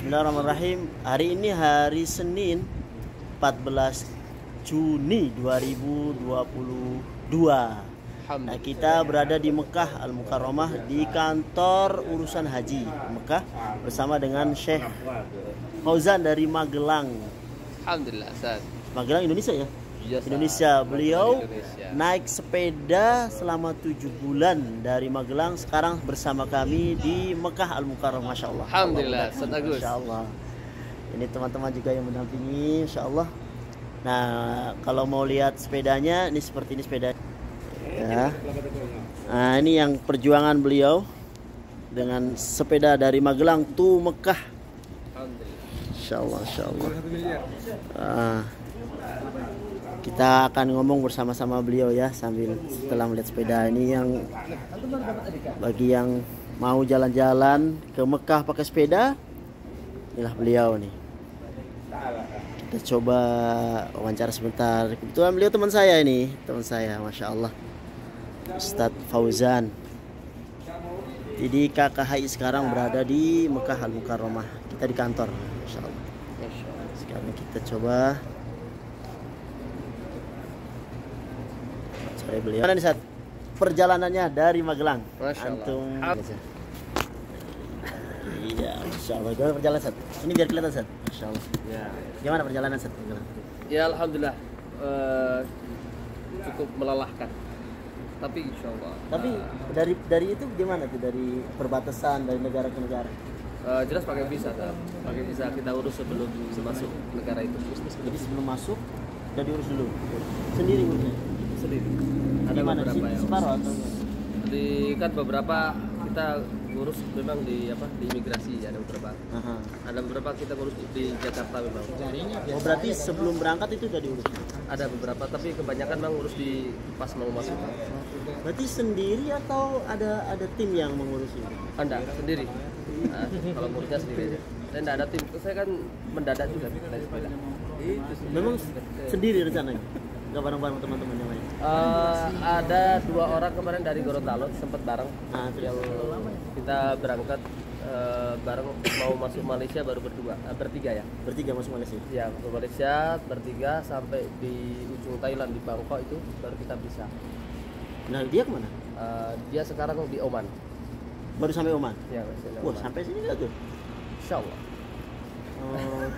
Bismillahirrahmanirrahim. Hari ini hari Senin 14 Juni 2022. Nah, kita berada di Mekah Al-Mukarramah di kantor urusan haji Mekah bersama dengan Syekh Fauzan dari Magelang. Alhamdulillah, Ustaz. Magelang Indonesia ya? Yes, Indonesia. Beliau Indonesia. naik sepeda selama 7 bulan dari Magelang, sekarang bersama kami di Mekah Al-Mukarramah. Masya Allah. Alhamdulillah, Ustaz Agus. Masya Allah. Ini teman-teman juga yang mendampingi, Insya Allah. Nah, kalau mau lihat sepedanya, ini seperti ini sepeda. Ya. Nah, ini yang perjuangan beliau dengan sepeda dari Magelang to Mekah. Alhamdulillah. Insya Allah, Insya Allah. Kita akan ngomong bersama-sama beliau ya, sambil setelah melihat sepeda ini. Yang bagi yang mau jalan-jalan ke Mekah pakai sepeda, inilah beliau nih. Kita coba wawancara sebentar. Kebetulan beliau teman saya ini, teman saya, Masya Allah, Ustadz Fauzan. Jadi KKHI sekarang berada di Mekah Al-Mukarramah. Kita di kantor, Masya Allah. Sekarang kita coba beliau. Mana nih saat perjalanannya dari Magelang? Masya Allah. Antum. Iya, Masya Allah. Gimana perjalanan saat? Ini biar kelihatan saat. Masya Allah. Ya. Gimana perjalanan saat? Ya, alhamdulillah. Cukup melelahkan. Tapi insya Allah. Tapi dari itu gimana tuh, dari perbatasan dari negara ke negara? Jelas pakai visa, kan? Pakai visa kita urus sebelum masuk negara itu. Jadi sebelum masuk udah diurus dulu. Sendiri urusnya? Sendiri. Ada mana beberapa di yang separuh atau? di kan beberapa kita ngurus memang di imigrasi, ada beberapa. Aha. Ada beberapa kita ngurus di Jakarta memang. Oh, berarti sebelum berangkat itu udah diurus? Ada beberapa, tapi kebanyakan memang ngurus di pas mau masuk. Berarti sendiri atau ada tim yang mengurus ini? Anda sendiri. Nah, kalau ngurusnya sendiri aja. Saya tidak ada tim, saya kan mendadak juga naik sepeda. Itu sih. Memang sendiri rencananya? Nggak bareng-bareng teman-teman yang lain? Ada 2 orang kemarin dari Gorontalo sempat bareng. Nah, Yang kita berangkat bareng mau masuk Malaysia baru bertiga ya. bertiga masuk Malaysia? Ya, ke Malaysia bertiga sampai di ujung Thailand di Bangkok itu baru kita bisa. Nah, dia kemana? Dia sekarang di Oman. Baru sampai Oman? Ya, masih di Wah, Oman. sampai sini nggak tuh? Insya Allah. Oh,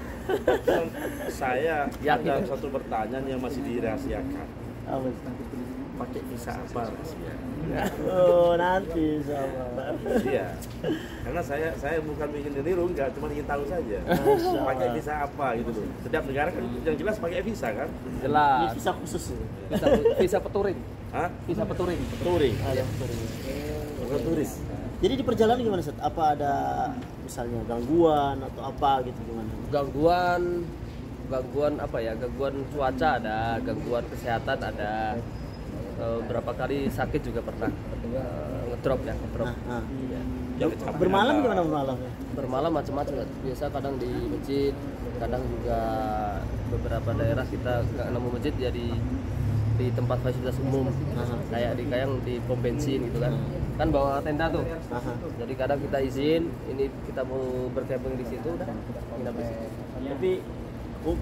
Saya Yakin. ada satu pertanyaan yang masih dirahasiakan. apa? Pakai visa apa rahasia? Oh, nanti sama. Iya. Karena saya bukan ingin meniru, enggak, cuma ingin tahu saja. Pakai visa apa gitu loh. Setiap negara kan yang jelas pakai visa kan? Ini Jelas. visa khusus ya? Visa peturing. Hah? Visa peturing. Touring. Ada turis. Bukan turis. Jadi di perjalanan gimana, Set? Apa ada misalnya gangguan atau apa gitu gimana? Gangguan apa ya? Gangguan cuaca ada, gangguan kesehatan ada. Berapa kali sakit juga pernah. Ngedrop. Nah. Yang kecapean Bermalam apa? gimana bermalam? Bermalam macam-macam. Biasa kadang di masjid, kadang juga beberapa daerah kita nggak nemu masjid jadi di tempat fasilitas umum. Kayak di di pom bensin gitu kan. Kan bawa tenda tuh. Aha. Jadi kadang kita izin, ini kita mau bercamping di situ, udah nginap di situ. Tapi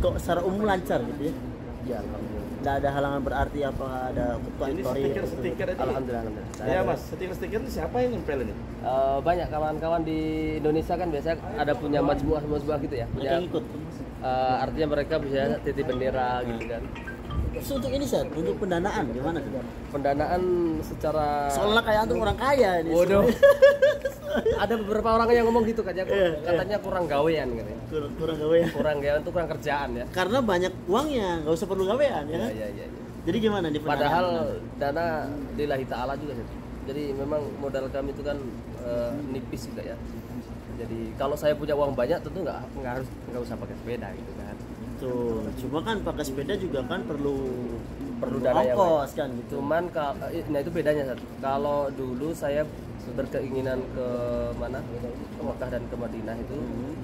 kok secara umum lancar gitu ya? Ya, alhamdulillah. Nggak ada halangan berarti apa ada ketua Ini stiker ini. Alhamdulillah. Ya Mas, stiker ini siapa yang nempel ini? Banyak kawan-kawan di Indonesia kan biasanya ada punya majmuah gitu ya. Mereka yang ikut. Artinya mereka bisa titip bendera gitu kan. So, untuk ini, Set, untuk pendanaan gimana tuh? Pendanaan secara Soalnya kayak antum orang kaya ini. Waduh. Ada beberapa orang yang ngomong gitu kan, katanya kurang gawean katanya. Kurang gawean. Kurang gawean itu kurang kerjaan ya. Karena banyak uangnya, nggak usah perlu gawean ya kan? Iya. Jadi gimana di pendanaan? Padahal dana lillahi ta'ala juga sih. Jadi memang modal kami itu kan nipis juga ya. Jadi kalau saya punya uang banyak tentu nggak usah pakai sepeda gitu kan. Tuh, cuma kan pakai sepeda juga kan perlu Dana yang ongkos kan gitu. Cuman nah itu bedanya Sat. Kalau dulu saya berkeinginan ke mana, ke Mekah dan ke Madinah itu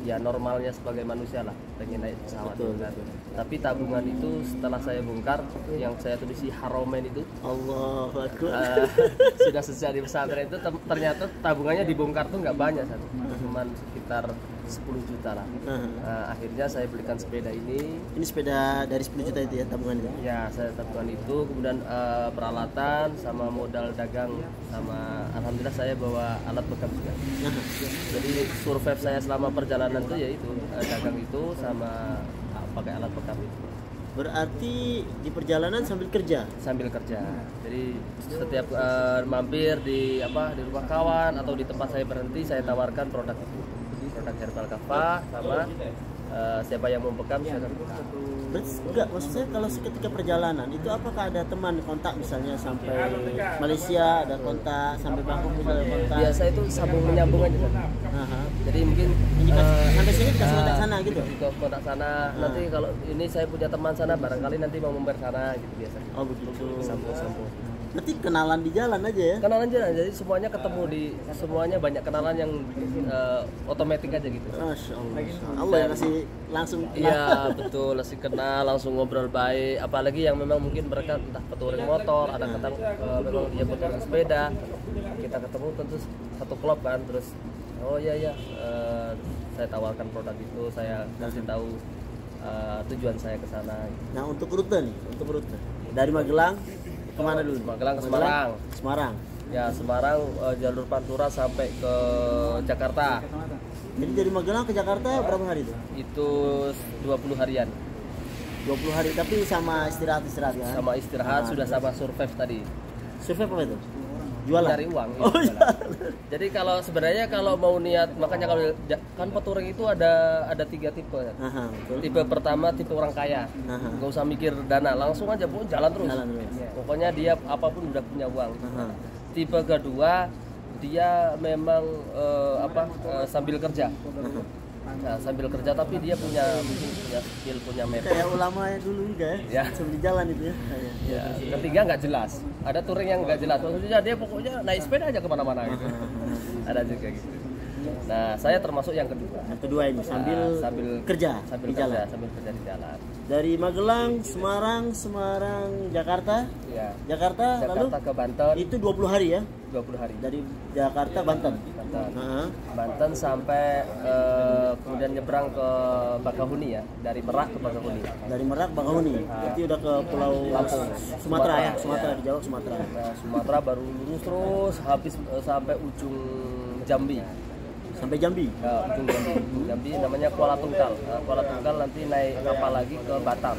ya normalnya sebagai manusia lah, pengen naik pesawat. Betul, kan. betul. Tapi tabungan itu setelah saya bongkar, yang saya tulis di Haromen itu Allahu Akbar. sudah sejak di pesantren itu ternyata tabungannya dibongkar tuh nggak banyak Sat. Cuman sekitar 10 juta lah. Aha. Nah, akhirnya saya belikan sepeda ini. Ini sepeda dari 10 juta itu ya tabungan itu. Ya, saya tabungan itu, kemudian peralatan sama modal dagang, sama alhamdulillah saya bawa alat bekam juga. Aha. Jadi survive saya selama perjalanan itu yaitu dagang itu sama pakai alat bekam itu. Berarti di perjalanan sambil kerja. Sambil kerja. Jadi setiap mampir di rumah kawan atau di tempat saya berhenti, saya tawarkan produk itu. Produk herbal kafah sama siapa yang mau bekam silakan. Berarti enggak, maksud saya kalau ketika perjalanan itu apakah ada teman kontak misalnya sampai Malaysia ada kontak, sampai Bangkok misalnya kontak. Biasa itu sambung menyambung aja kan. Aha. Jadi mungkin Sampai sini dikasih kontak sana gitu. ke kontak sana. Nanti kalau ini saya punya teman sana, barangkali nanti mau member sana gitu biasanya. Oh begitu. Sambung. Nanti kenalan di jalan aja ya. Kenalan jalan, jadi semuanya ketemu semuanya banyak kenalan yang otomatis aja gitu. Masya Allah. Allah yang kasih langsung kenal. Iya betul, langsung kenal, langsung ngobrol baik. Apalagi yang memang mungkin mereka entah petualang motor, ada memang dia petualang sepeda. Kita ketemu tentu satu klub kan, terus oh iya saya tawarkan produk itu, saya kasih tahu tujuan saya ke sana. Nah untuk rute nih, dari Magelang kemana dulu? Magelang ke Semarang. Semarang. Ya Semarang jalur Pantura sampai ke Jakarta. Jadi dari Magelang ke Jakarta berapa hari itu? Itu 20 harian. 20 hari tapi sama istirahat kan? Sama istirahat sudah sama survive tadi. Survei apa itu? Jualan? Cari uang. Oh, Iya, jualan. Jadi kalau sebenarnya kalau mau niat, makanya kalau kan petualang itu ada 3 tipe. Aha, betul. Tipe pertama tipe orang kaya, Aha. nggak usah mikir dana, langsung aja pun jalan terus. Jalan terus. Pokoknya dia apapun udah punya uang. Aha. Tipe kedua dia memang sambil kerja. Nah, sambil kerja tapi dia punya skill, punya map. Kayak ulama yang dulu juga ya. Ya. Sambil jalan itu ya. Ya, ketiga nggak jelas. Ada touring yang nggak jelas. Maksudnya dia pokoknya naik sepeda aja kemana-mana gitu. Ada juga gitu. Nah, saya termasuk yang kedua. Yang kedua ini sambil, Nah, sambil kerja sambil di kerja, jalan. sambil kerja di jalan. Dari Magelang, Semarang, Jakarta. Ya. Jakarta lalu Jakarta ke Banten itu 20 hari ya. 20 hari. Dari Jakarta Banten. Banten. Aha. Banten sampai kemudian nyebrang ke Bakahuni ya, dari Merak ke Bakahuni. Dari Merak Bakahuni. Berarti udah ke Pulau Lampung. Sumatera ya, Sumatera, Sumatera ya. di Jawa Sumatera. Nah, Sumatera baru lurus terus habis sampai ujung Jambi. Sampai Jambi. Ya, ujung Jambi. Jambi namanya Kuala Tungkal. Nah, Kuala Tungkal nanti naik kapal lagi ke Batam.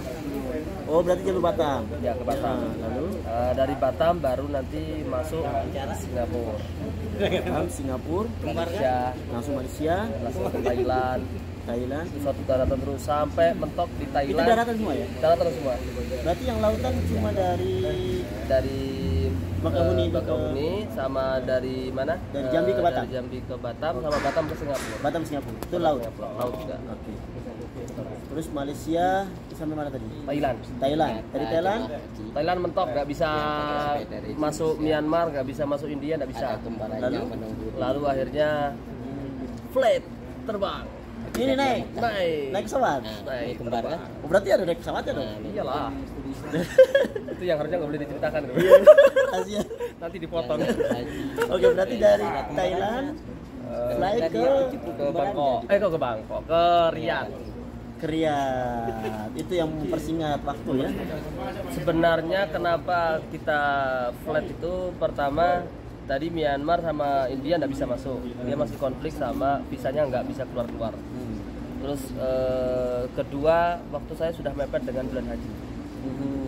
Oh, berarti jalur Batam. Ya, ke Batam. Lalu Dari Batam baru nanti masuk Singapura. Singapura, Malaysia, langsung Malaysia, langsung ke Thailand. Thailand. Suatu daratan terus sampai mentok di Itu Thailand. daratan semua ya? Daratan semua. Berarti yang lautan cuma dari Bakahuni, Bakahuni Bakahuni sama dari mana? Dari Jambi ke Batam? Dari Jambi ke Batam sama Batam ke Singapura. Batam Singapura. Itu laut. Singapura, laut juga. Oke. Terus Malaysia sampai mana tadi? Thailand. Thailand. Dari Thailand Thailand mentok, nggak bisa masuk Myanmar, nggak bisa masuk India, nggak bisa. Lalu akhirnya flight terbang. ini naik Naik pesawat. Naik terbang. Oh, berarti ada naik pesawatnya dong. Iyalah. Itu yang harusnya nggak boleh diceritakan. Asia. Nanti dipotong. Oke, berarti dari Thailand flight ke Bangkok. Kok ke Bangkok? Ke Riyadh. ke Riyadh. Itu yang mempersingkat waktu ya. Sebenarnya kenapa kita flight itu pertama tadi Myanmar sama India nggak bisa masuk, dia masih konflik sama visanya nggak bisa keluar. Terus kedua waktu saya sudah mepet dengan bulan haji,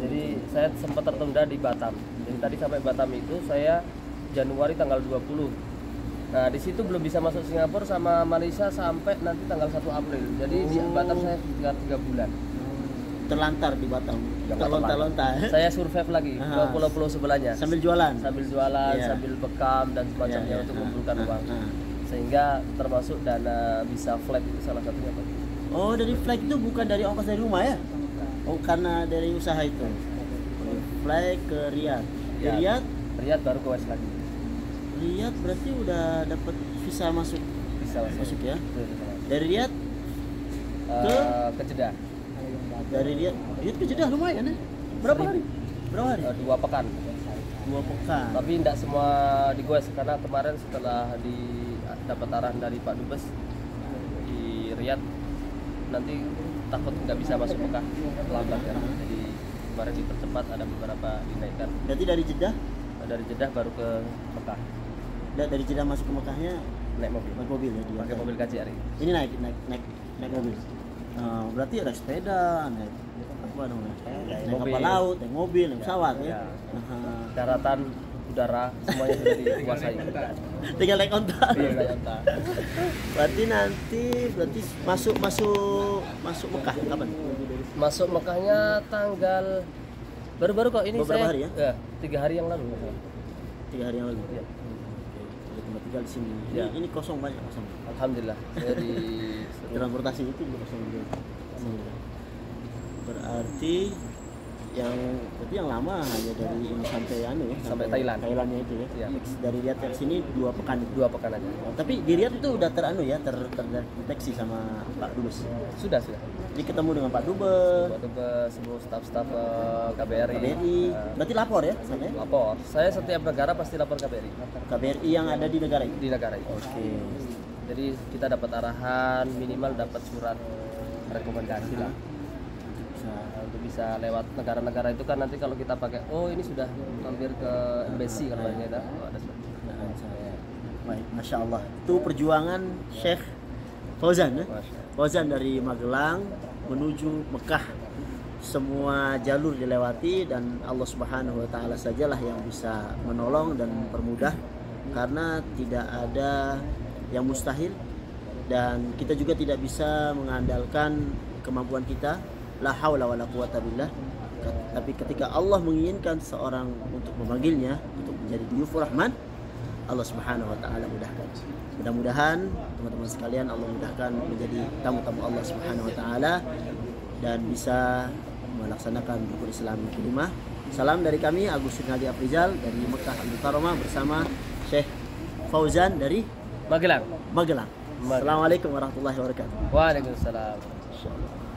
jadi saya sempat tertunda di Batam. Jadi tadi sampai Batam itu saya Januari tanggal 20. Nah di situ belum bisa masuk Singapura sama Malaysia sampai nanti tanggal 1 April. Jadi di Batam saya tinggal 3 bulan. Terlantar di Batam. Terlontar-lontar. Saya survive lagi ke pulau-pulau sebelahnya. Sambil jualan. Iya. Sambil bekam dan semacamnya untuk mengumpulkan uang. Sehingga termasuk dana bisa flight itu salah satunya Pak. Oh, dari flight itu bukan dari ongkos dari rumah ya? Oh, karena dari usaha itu. Flight ke Riyadh. Ya. Riyadh baru ke West lagi. Riyadh berarti udah dapat visa masuk. Bisa Masuk ya. Betul. Dari Riyadh ke Jeddah. Dari Riyadh ke Jeddah lumayan ya. Berapa hari? 2 pekan. 2 pekan. Tapi tidak semua digoes karena kemarin setelah dapat arahan dari Pak Dubes niat nanti takut nggak bisa masuk Mekah lambat kan, jadi kemarin dipercepat, ada beberapa dinaikkan. Berarti dari Jeddah, Dari Jeddah baru ke Mekah dari Jeddah masuk ke Mekahnya naik mobil, naik mobil ya dia. pakai mobil KJRI. Ini naik mobil. Berarti ada sepeda, naik apa namanya? Naik mobil. kapal laut, naik mobil, naik pesawat ya. Ya. Aha. Daratan, udara, semuanya sudah dikuasai. Tinggal naik onta. Iya, naik onta. Berarti nanti masuk Mekah kapan? Masuk Mekahnya tanggal baru-baru kok ini Beberapa saya. hari ya? 3 hari yang lalu. 3 hari yang lalu. Ya. Jadi tempat tinggal di sini. Ya. Ini kosong banyak kosong. Alhamdulillah. Saya di Transportasi itu juga kosong juga. Berarti yang lama hanya dari ini sampai ya, Sampai Thailand. Thailandnya itu ya. Ya. Dari Riyadh ke sini 2 pekan. 2 pekan aja. Tapi di Riyadh itu udah terdeteksi sama Pak Dubes. Sudah. Jadi ketemu dengan Pak Dubes, Waktu ke semua staf-staf KBRI. KBRI. Berarti lapor ya sana ya? Lapor. Saya setiap negara pasti lapor KBRI. KBRI yang ada di negara itu. Di negara itu. Oke. Jadi kita dapat arahan, minimal dapat surat rekomendasi lah. Nah, untuk bisa lewat negara-negara itu kan nanti kalau kita pakai, oh ini sudah hampir ke embassy kalau ada surat. Baik, Masya Allah. Itu perjuangan Syekh Fauzan ya? Fauzan dari Magelang menuju Mekah. Semua jalur dilewati dan Allah Subhanahu wa taala sajalah yang bisa menolong dan mempermudah, karena tidak ada yang mustahil dan kita juga tidak bisa mengandalkan kemampuan kita. La haula wala quwata billah. Tapi ketika Allah menginginkan seorang untuk memanggilnya untuk menjadi diyufur rahman, Allah Subhanahu wa taala mudahkan. Mudah-mudahan teman-teman sekalian Allah mudahkan menjadi tamu-tamu Allah Subhanahu wa taala dan bisa melaksanakan rukun Islam yang kelima. Salam dari kami Agus Rinaldi Afrizal dari Mekah Al-Mukarramah bersama Syekh Fauzan dari Magelang. Magelang. Assalamualaikum warahmatullahi wabarakatuh. Waalaikumsalam. Insyaallah.